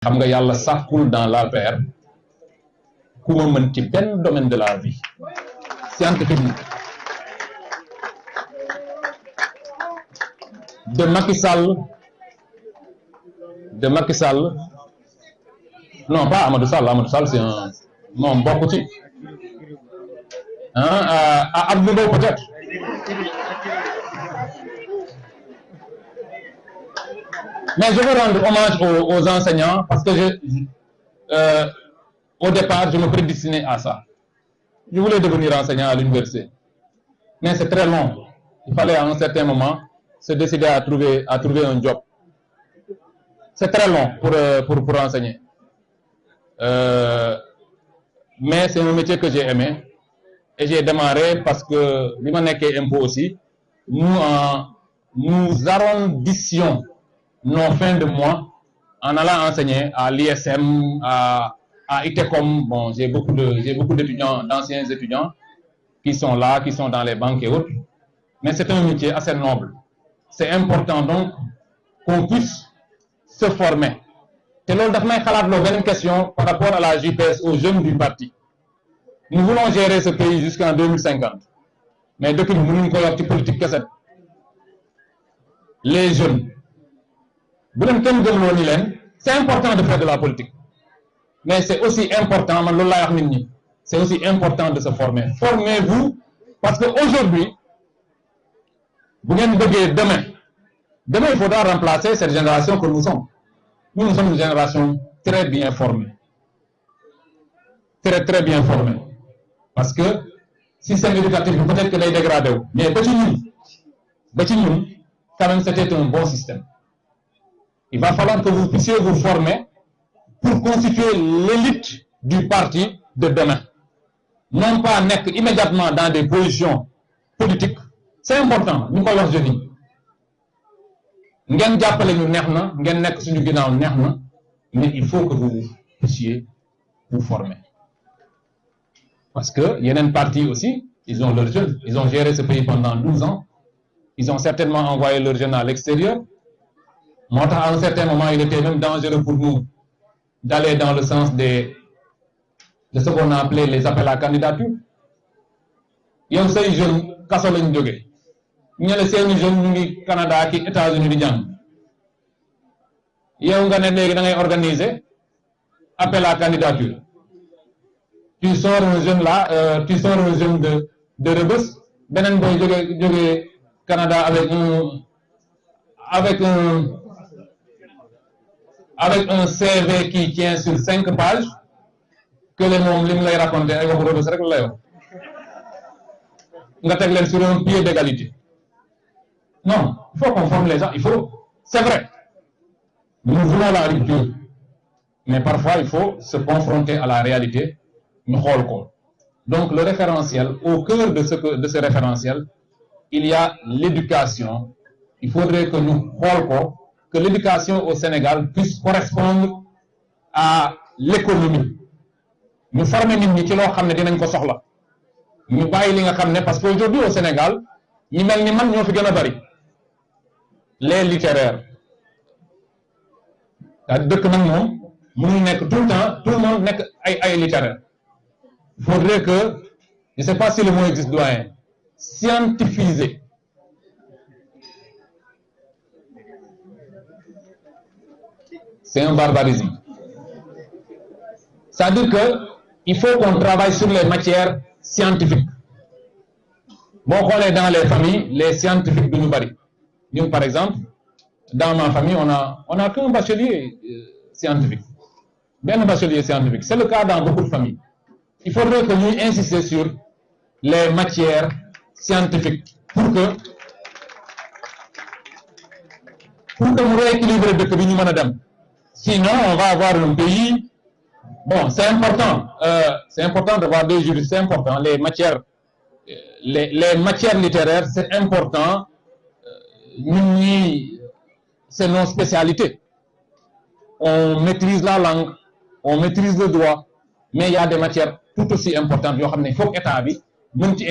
xam nga yàlla sàkkul dans l'APR ku ma mën ci benn domaine de la vie scientifique de Macky Sall non pas Amadou Sall c'est un non bokk ci à Abdou Mbow peut-être mais je veux rendre hommage aux enseignants parce que au départ je me prédestinais à ça. Je voulais devenir enseignant à l'université mais c'est très long. Il fallait à un certain moment se décider à trouver un job. C'est très long pour enseigner. Mais c'est un métier que j'ai aimé et j'ai démarré parce que bi ma nekkee impôt aussi nous arrondissions nos fins de mois en allant enseigner à l'ISM, à ITECOM. Bon, j'ai beaucoup d'étudiants, d'anciens étudiants qui sont là, qui sont dans les banques et autres. Mais c'est un métier assez noble. C'est important donc qu'on puisse se former. Et là, je une question par rapport à la JPS, aux jeunes du parti. Nous voulons gérer ce pays jusqu'en 2050. Mais depuis nous voulons une politique, les jeunes. C'est important de faire de la politique. Mais c'est aussi important, c'est aussi important de se former. Formez-vous, parce qu'aujourd'hui, demain, il faudra remplacer cette génération que nous sommes. Nous sommes une génération très bien formée. Très, très bien formée. Parce que, système éducatif, peut-être que les dégradé. Mais petit nous, quand même, c'était un bon système. Il va falloir que vous puissiez vous former pour constituer l'élite du parti de demain. Non pas naître immédiatement dans des positions politiques. C'est important, nous pouvons le dire. Mais il faut que vous puissiez vous former. Parce que il y a une partie aussi, ils ont leurs jeunes, ils ont géré ce pays pendant 12 ans. Ils ont certainement envoyé leurs jeunes à l'extérieur. À un certain moment, il était même dangereux pour nous d'aller dans le sens de ce qu'on a appelé les appels à candidature. Il y a aussi des jeunes qui sont venus. Il y a des jeunes du Canada qui sont aux États-Unis. Il y a des organisé appel à candidature. Tu sors un jeune là, tu sors un jeune de Rebus, Benen Boy du Canada avec un CV qui tient sur 5 pages, que les mots lay raconter ay waxu Rebus rek la yow nga teg leen sur un pied d'égalité. Non, il faut qu'on forme les gens, c'est vrai, nous voulons la rupture, mais parfois il faut se confronter à la réalité. Donc le référentiel, au cœur de ce référentiel, il y a l'éducation. Il faudrait que nous que l'éducation au Sénégal puisse correspondre à l'économie. Nous formons les gens nous parce qu'aujourd'hui au Sénégal, les littéraires. Tout le monde est littéraire. Il faudrait que, je ne sais pas si le mot existe, doyen, scientifiser. C'est un barbarisme. C'est-à-dire qu'il faut qu'on travaille sur les matières scientifiques. Bon, on est dans les familles, les scientifiques de Noubari. Nous, par exemple, dans ma famille, on a qu'un bachelier scientifique. Bien un bachelier scientifique. C'est le cas dans beaucoup de familles. Il faudrait que nous insistions sur les matières scientifiques pour que nous rééquilibrions de que madame. Sinon, on va avoir un pays. Bon, c'est important d'avoir des juristes, c'est important. Les matières littéraires, c'est important. C'est nos spécialités. On maîtrise la langue, on maîtrise le droit, mais il y a des matières tout aussi importantes. Il faut que l'État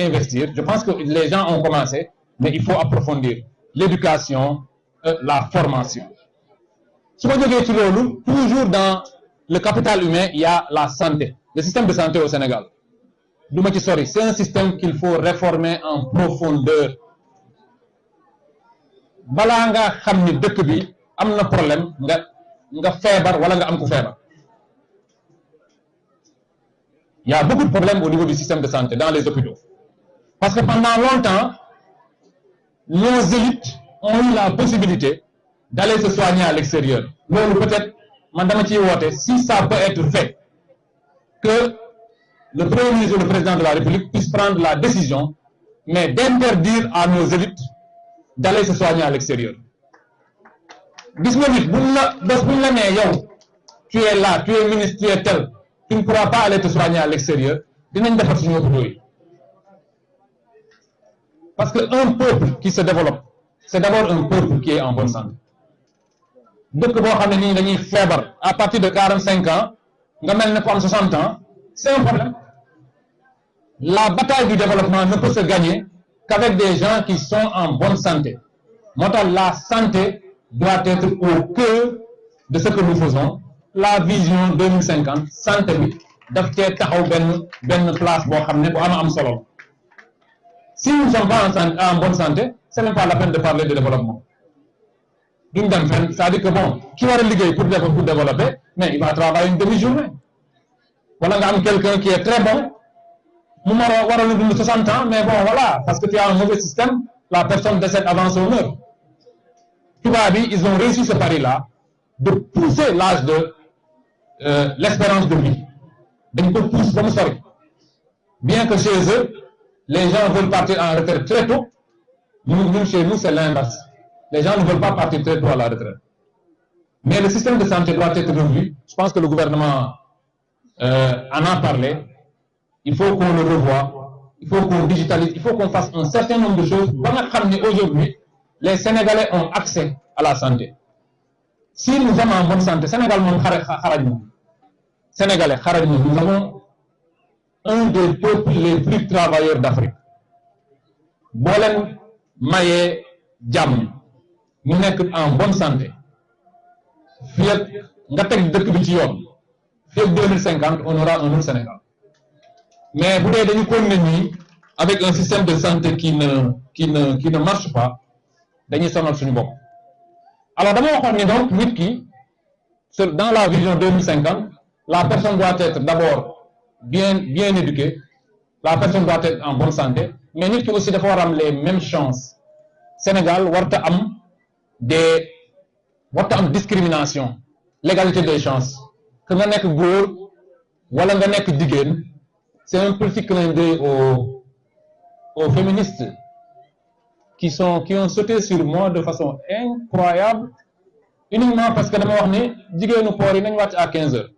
investir. Je pense que les gens ont commencé, mais il faut approfondir l'éducation, la formation. su ma jógee ci loolu toujours dans le capital humain il y a la santé le système de santé au Sénégal du ma ci sori c'est un système qu'il faut réformer en profondeur balaa nga xam ni dëkk bi am na problème nga feebar wala nga am ku feebar il y a beaucoup de problèmes au niveau du système de santé dans les hôpitaux parce que pendant longtemps nos élites ont eu la possibilité d'aller se soigner à l'extérieur loolu peut-être man dama ciy woote si ça peut être fait que le premier ministre ou le président de la République puisse prendre la décision mais d'interdire à nos élites d'aller se soigner à l'extérieur gis nga nit buñ la bés buñ la nee yow tu es là tu es ministre tu es tel tu ne pourras pas aller te soigner à l'extérieur dinañ defar suñu hôpitaux yi parce que un peuple qui se développe c'est d'abord un peuple qui est en bonne santé dëkk boo xam ne nii dañuy feebar à partir de 45 ans nga mel ne ko am 60 ans c'est un problème la bataille du développement ne peut se gagner qu'avec des gens qui sont en bonne santé moo tax la santé doit être au cœur de ce que nous faisons la vision 2050 santé bi daf cee taxaw benn place boo xam ne bu am solo si nous ne sommes pas en bonne santé c'est même pas la peine de parler de développement duñ dem fenn c'est-à-dire que bon ki war a liggéey pour développer mais il va travailler une demi-journée wala nga am quelqu'un qui est très bon mu war a dund 60 ans mais bon voilà parce que tu as un mauvais système la personne décède avant son heure tubaab bi ils ont réussi ce pari-là de pousser l'âge de l'espérance de vie dañ ko pousse ba mu sori bien que chez eux les gens veulent partir en retraite très tôt ñun chez nous c'est l'inverse les gens ne veulent pas partir très tôt à la retraite mais le système de santé doit être revu je pense que le gouvernement en a parlé il faut qu'on le revoie il faut qu'on digitalise il faut qu'on fasse un certain nombre de choses ba nga xam ne aujourd'hui les Sénégalais ont accès à la santé si nous sommes en bonne santé Sénégal moom xarañ na Sénégalais xarañ na nous avons un des peuples les plus travailleurs d'Afrique boo leen mayee jàmm ñu nekk en bonne santé fii ak nga teg dëkk bi ci yoon fii ak 2050 on aura un autre Sénégal mais bu dee dañu continuer nii avec un système de santé qui ne marche pas dañuy sonal suñu bopp alors dama waxoon ni donc nit ki dans la vision 2050 la personne doit être d'abord bien éduquée la personne doit être en bonne santé mais nit ki aussi dafa war am les mêmes chances Sénégal warta am discrimination l'égalité des chances que nga nekk góor wala nga nekk jigéen c'est un petit clin d'œil aux féministes qui ont sauté sur moi de façon incroyable uniquement parce que dama wax ni jigéenu port yi nañ wàcc à 15 heures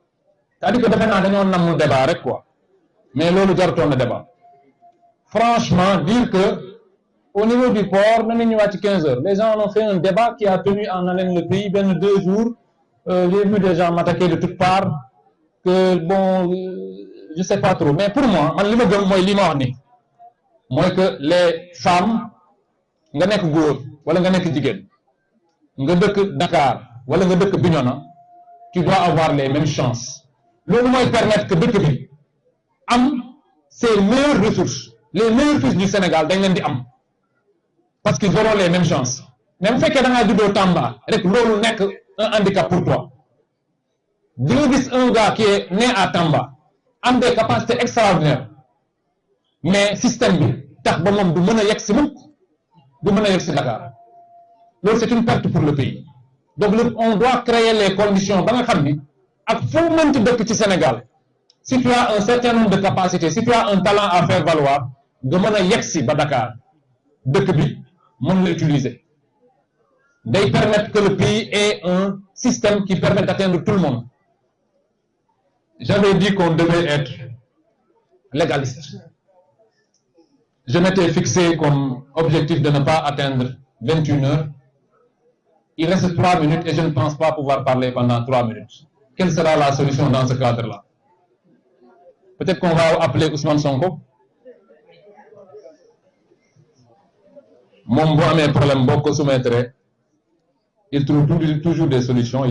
c'est-à-dire que defe naa dañoo namm débat rek quoi mais loolu jarutoon na débat franchement dire que au niveau du port nañu ñu wàcc 15 heures les gens ont fait un débat qui a tenu en haleine le pays benn 2 jours j'ai vu des gens m'attaquer de toutes parts que bon je sais pas trop mais pour moi man li ma gëm mooy li ma wax ni mooy que les femmes nga nekk góor wala nga nekk jigéen nga dëkk Dakar wala nga dëkk Bignona tu dois avoir les mêmes chances loolu mooy permettre que dëkk bi am ses meilleures ressources les meilleurs fils du Sénégal dañ leen di am parce qu'ils auront les mêmes chances mais bu fekkee da ngaa juddoo Tamba rek loolu nekk un handicap pour toi di nga gis un gars qui est né à Tamba am des capacités extraordinaires mais système bi tax ba moom du mën a yegg si mukk du mën a yegg si Dakar loolu c'est une perte pour le pays donc on doit créer les conditions ba nga xam ni ak foo mënti dëkk ci Sénégal si tu as un certain nombre de capacités si tu as un talent à faire valoir nga mën a yegg si ba Dakar dëkk bi mën la utiliser day permettre que le pays ait un système qui permet d'atteindre tout le monde. J'avais dit qu'on devait être légaliste. Je m'étais fixé comme objectif de ne pas atteindre 21 heures. Il reste 3 minutes et je ne pense pas pouvoir parler pendant 3 minutes. Quelle sera la solution dans ce cadre-là? Peut-être qu'on va appeler Ousmane Sonko. Mon bon mes problèmes beaucoup soumettre il trouve toujours des solutions.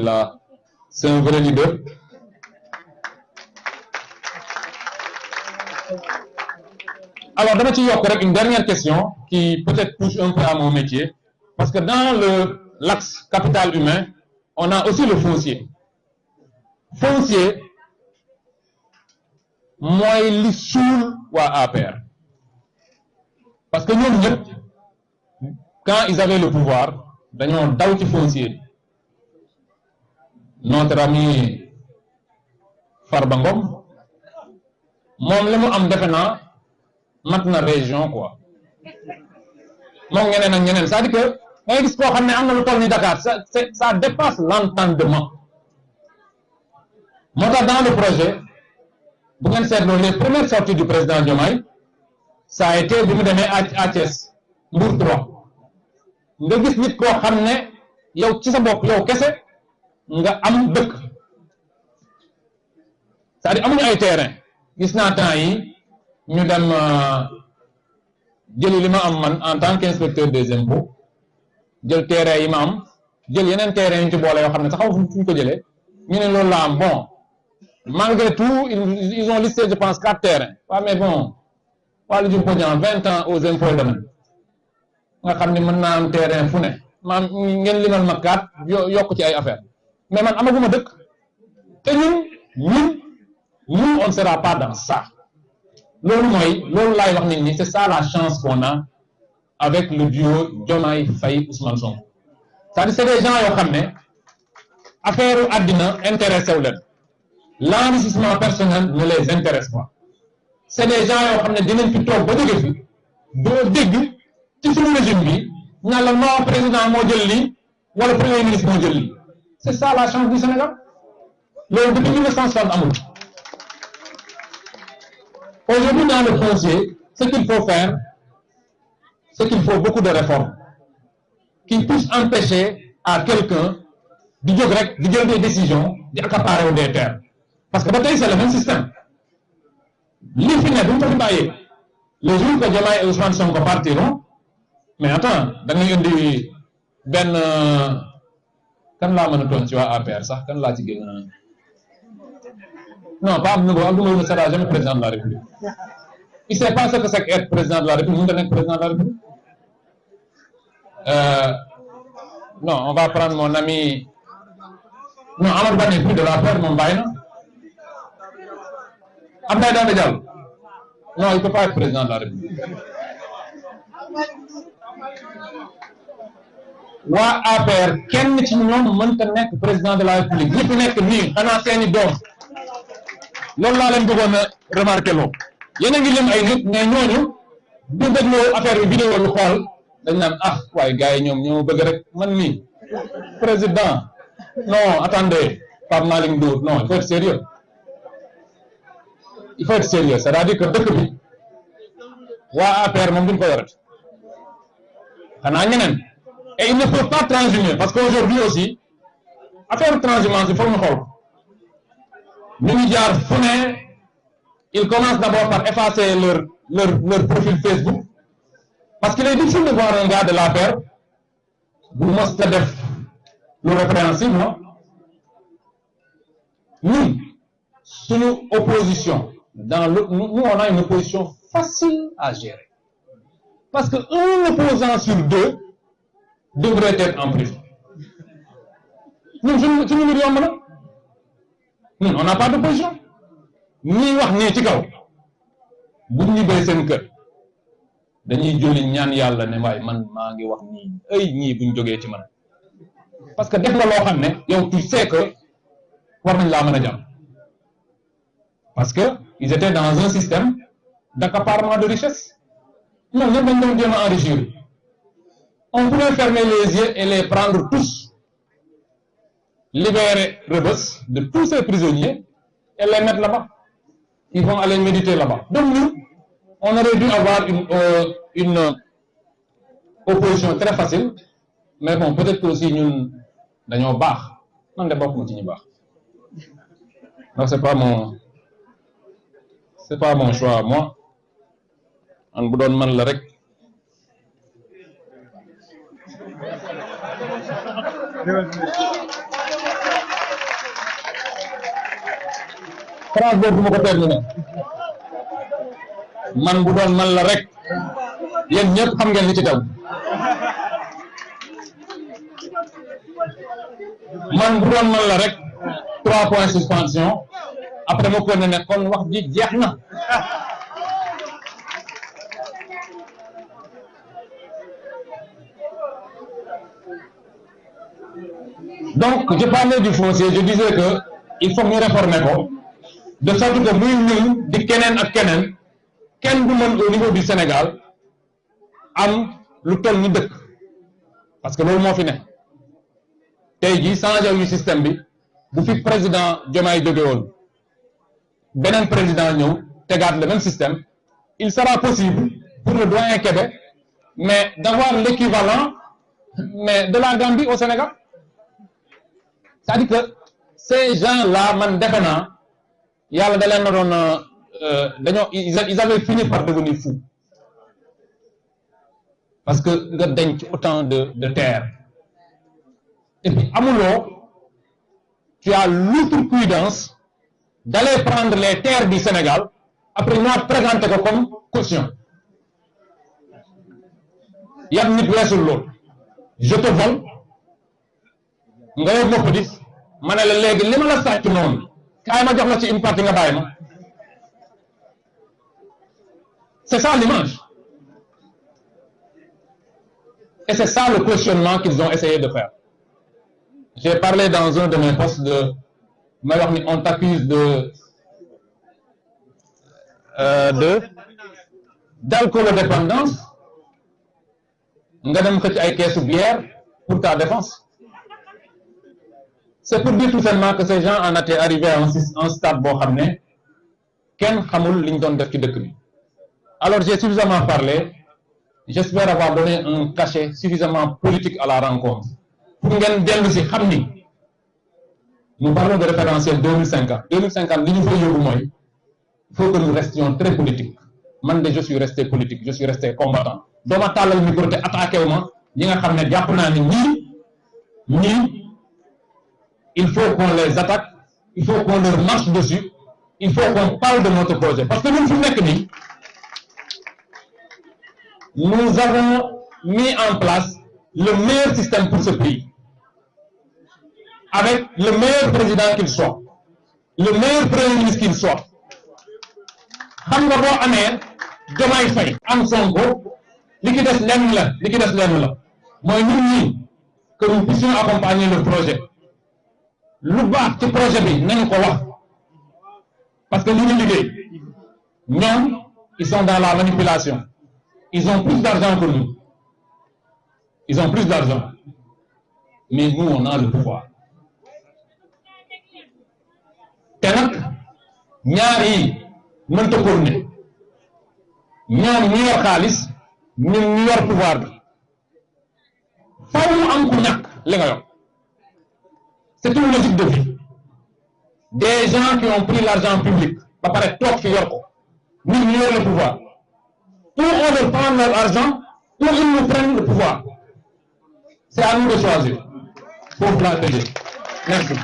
C'est un vrai leader. Alors, dama ci yokk rek une dernière question qui peut-être touche un peu à mon métier, parce que dans l'axe capital humain, on a aussi le foncier. Foncier mooy li suul waa APR, parce que ñoom ñëpp quand ils avaient le pouvoir dañoo daw ci foncier. Notre ami Farba Ngom moom li mu am defe naa mat na région quoi, moom ñeneen ak ñeneen, c'est-à-dire que ngay gis koo xam ne am na lu toll ni Dakar, ça dépasse l'entendement. Moo tax dans le projet bu ngeen seetloo les premières sorties du président Diomaye ça a été bi mu demee à Thiès Mbour 3 nga gis nit koo xam ne yow ci sa bopp yow kese nga am dëkk, c'est-à-dire amuñu ay terrain. Gis naa temps yi ñu dem jëli li ma am man en tant qu'inspecteur des impôts, jël terrain yi ma am, jël yeneen terrain yu ci boole yoo xam ne sax xaw fu ñu ko jëlee, ñu ne loolu la am. Bon, malgré tout ils ont listé je pense 4 terrains. waaw mais bon wàllu jum ko ñaan 20 ans aux impôts domaine nga xam ne mën naa am terrain fu ne maam ngeen limal ma 4 yokk ci ay affaire, mais man amaguma dëkk. te ñun on ne sera pas dans ça. loolu laay wax nit ñi, c'est ça la chance qu'on a avec le duo Diomaye Faye Ousmane Sonko. C'est-à-dire c'est des gens yoo xam ne affaire àddina intéressé wu leen, l'enrichissement personnel ne les intéresse pas. C'est des gens yoo xam ne dinañ fi toog ba jóge fi doo dégg ci suñu régime bi ñaan la non président moo jël lii wala premier ministre moo jël lii. C'est ça la chance du Sénégal. loolu depuis 1960 amul. Aujourd'hui dans le foncier, ce qu'il faut faire, c'est qu'il faut beaucoup de réformes qui puissent empêcher à quelqu'un di jóg rek di jël des décisions di accaparer des terres, parce que ba tey c'est le même système. Li fi ne bu ñu ko fi bàyyee le jour que Diomaye et Ousmane Sonko partiront, mais attends da ngay indi benn kan laa mën a toon ci waa APR sax kan laa ci gën a non pas Abdou Mbow ne sera jamais président de la République. Il sait pas ce que c'est qu'être président de la République, mënut a nekk président de la République. Non, on va prendre mon ami. Non, Amadou Ba n'est plus de l'APR, moom bàyyi na. Abdoulaye Daouda Diallo. Non, il peut pas être président de la République. waa APR kenn ci ñoom mënta nekk président de la République. ñi fi nekk nii xanaa seeni doom. loolu laa leen bëggoon a remarqué loo. yéen a ngi lim ay nit mais ñooñu bu dégloo affaire bi vidéo lu xool dañ naan waaye gars yi ñoom ñoo bëgg rek man nii président non attendez Pape Malick Ndour non il faut être sérieux. Il faut être sérieux, c'est-à-dire que dëkk bi waa APR moom duñ ko yoret xanaa ñeneen. Et il ne faut pas transhumer, parce qu'aujourd'hui aussi affaire transhumance il faut ñu xool ñu ngi jaar fu ne. Ils commencent d'abord par effacer leur profil Facebook, parce qu'il est difficile de voir un gars de l'APR bu mos a def lu répréhensible. Nous, suñu opposition nous on a une opposition facile à gérer, parce que un opposant sur 2 devrait être en prison. Ñun suñu mbir yomb na, ñun on n'a pas d'opposition. ñi wax nii ci kaw bu ñu ñibbee seen kër dañuy joli ñaan yàlla ne waaye man maa ngi wax nii ay ñii buñ jógee ci man, parce que def nga loo xam ne yow tu sais que war nañ laa mën a jàmm, parce que ils étaient dans un système d'accaparement de richesse. ñoom ñëpp dañ doon jéem a enrichir. On pouvait fermer les yeux et les prendre tous, libérer Rebeuss de tous ces prisonniers et les mettre là-bas. Ils vont aller méditer là-bas. Donc nous, on aurait dû avoir une opposition très facile, mais bon, peut-être que aussi ñun dañoo baax, man de bokkuma ci ñu baax. Donc c'est pas mon choix moi. Man bu doon man la rek. phrase boobu ma ko terminé man bu doon man la rek yéen ñëpp xam ngeen li ci taw man bu doon man la rek 3 points suspension après ma ko ne kon wax ji jeex na. Donc je parlais du foncier, je disais que il faut ñu réformer ko de sorte que muy ñun di keneen ak keneen kenn du mën au niveau du Sénégal am lu toll ni dëkk parce que loolu moo fi ne tey jii changé wu système bi bu fi président Diomaye jóge woon beneen président ñëw tegaat le même système il sera possible pour le doyen Kébé mais d'avoir l'équivalent mais de la Gambie au Sénégal. C'est-à-dire que ces gens-là man defe naa yàlla da leen na doon dañoo ils avaient fini par devenir fous parce que nga denc autant de terre et puis amuloo tu as l'outrecuidance d'aller prendre les terres du Sénégal après ñoo présenter ko comme caution yam nit weesul loolu je te vole nga yow bopp di ma ne la léegi li ma la sàcc noonu kaay ma jox la ci une partie nga bàyyi ma c'est ça l'image et c'est ça le questionnement qu'ils ont essayé de faire. J'ai parlé dans un de mes posts de may wax ni on t'accuse d'alcoolodépendance nga dem xëcc ay keesu bière pour ta défense. C'est pour dire tout simplement que ces gens en étaient arrivés à un stade boo xam ne kenn xamul li ñu doon def ci dëkk bi. Alors j'ai suffisamment parlé, j'espère avoir donné un cachet suffisamment politique à la rencontre pour ngeen dellu si xam ni nous parlons de référentiel 2050 li ñu fa yóbbu mooy il faut que nous restions très politiques. Man de je suis resté politique, je suis resté combattant. dooma tàllal micro te attaqué wu ma ñi nga xam ne jàpp naa ni ñii il faut qu'on les attaque, il faut qu'on leur marche dessus, il faut qu'on parle de notre projet. Parce que nous, nous avons mis en place le meilleur système pour ce pays. Avec le meilleur président qu'il soit, le meilleur premier ministre qu'il soit. Xam nga boo amee Diomaye Faye am Sonko li ki des lenn la mooy ñun ñii que nous puissions accompagner le projet. Lu baax ci projet bi nañu ko wax parce que li ñu liggéey ñoom ils sont dans la manipulation, ils ont plus d'argent que nous, ils ont plus d'argent mais nous on a le pouvoir. Te nag ñaar yi mënta tourner ñoom ñu yor xaalis ñun ñu yor pouvoir bi faaw mu am ku ñàkk li nga yor. C'est une logique de vie. Des gens qui ont pris l'argent public, ba pare toog fi yor ko, ñun ñu yor le pouvoir. Ou on leur prend leur argent, ou ils nous prennent le pouvoir. C'est à nous de choisir. Pour la télé. Merci.